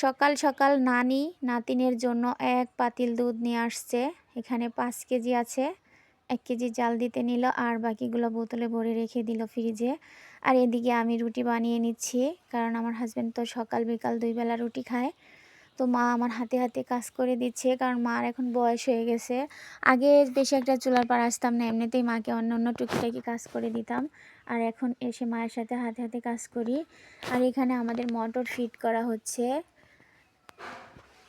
সকাল সকাল নানি নাতিনের জন্য এক পাতিল দুধ নিয়ে আসছে। এখানে 5 কেজি আছে। 1 কেজি জাল দিতে নিল আর বাকিগুলো বোতলে ভরে রেখে দিল ফ্রিজে। আর এদিকে আমি রুটি বানিয়ে নিচ্ছি, কারণ আমার হাজব্যান্ড তো সকাল বিকাল 2 বেলা রুটি খায়। তো মা আমার হাতে হাতে কাজ করে দিচ্ছে, কারণ মার এখন বয়স হয়ে গেছে। আগে বেশি একটা চুলার পাড় আসতাম না, এমনিতেই মাকে অন্য অন্য টুকিটাকি কাজ করে দিতাম। আর এখন এসে মায়ের সাথে হাতে হাতে কাজ করি। আর এখানে আমাদের মোটর ফিট করা হচ্ছে।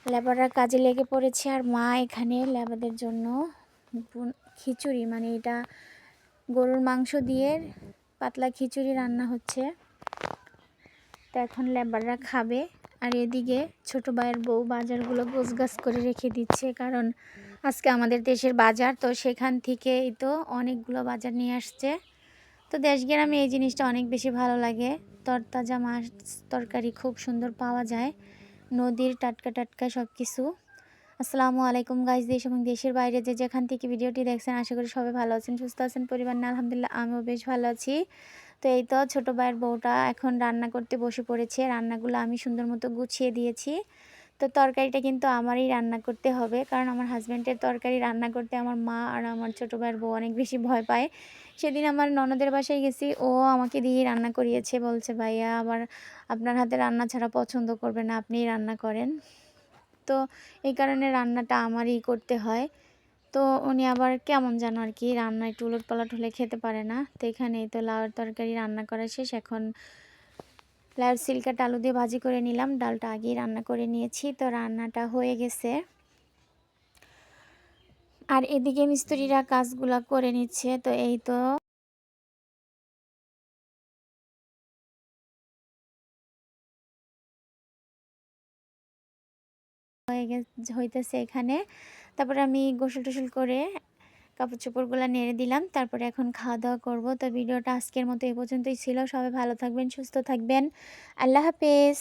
লেবাররা কাজে লেগে পড়েছে আর মা এখানে লেবারদের জন্য খিচুড়ি, মানে এটা গরুর মাংস দিয়ে পাতলা খিচুড়ি রান্না হচ্ছে। তো এখন লেবাররা খাবে। আর এদিকে ছোট ভাইয়ের বউ বাজারগুলো গোছগাছ করে রেখে দিচ্ছে, কারণ আজকে আমাদের দেশের বাজার, তো সেখান থেকেই তো অনেকগুলো বাজার নিয়ে আসছে। তো দেশ গ্রামে এই জিনিসটা অনেক বেশি ভালো লাগে। তরতাজা মাছ তরকারি খুব সুন্দর পাওয়া যায়, নদীর টাটকা টাটকা সব কিছু। আসসালামু আলাইকুম গাইস, দেশ এবং দেশের বাইরে যে যেখান থেকে ভিডিওটি দেখছেন, আশা করি সবাই ভালো আছেন, সুস্থ আছেন, পরিবার নিয়ে আলহামদুলিল্লাহ আমিও বেশ ভালো আছি। তো এই তো ছোটো ভাইয়ের বউটা এখন রান্না করতে বসে পড়েছে। রান্নাগুলো আমি সুন্দর মতো গুছিয়ে দিয়েছি। তো তরকারিটা কিন্তু আমারই রান্না করতে হবে, কারণ আমার হাজব্যান্ডের তরকারি রান্না করতে আমার মা আর আমার ছোটো ভাইয়ের বউ অনেক বেশি ভয় পায়। সেদিন আমার ননদের বাসায় গেছি, ও আমাকে দিয়েই রান্না করিয়েছে, বলছে ভাইয়া আবার আপনার হাতে রান্না ছাড়া পছন্দ করবে না, আপনিই রান্না করেন। তো এই কারণে রান্নাটা আমারই করতে হয়। তো উনি আবার কেমন যেন আর কি রান্না একটু উলটপালট হলে খেতে পারে না। তো এখানেই তো লাউয়ের তরকারি রান্না করা শেষ। এখন লাউয়ের সিলকাটা আলু দিয়ে ভাজি করে নিলাম, ডালটা আগেই রান্না করে নিয়েছি। তো রান্নাটা হয়ে গেছে। আর এদিকে মিস্ত্রিরা কাজগুলা করে নিচ্ছে। তো এই তো হইতেছে এখানে। তারপরে আমি গোসল টোসল করে কাপড় চোপড়গুলো নেড়ে দিলাম। তারপরে এখন খাওয়া দাওয়া করব। তো ভিডিওটা আজকের মতো এই পর্যন্তই ছিল। সবাই ভালো থাকবেন, সুস্থ থাকবেন। আল্লাহ হাফেজ।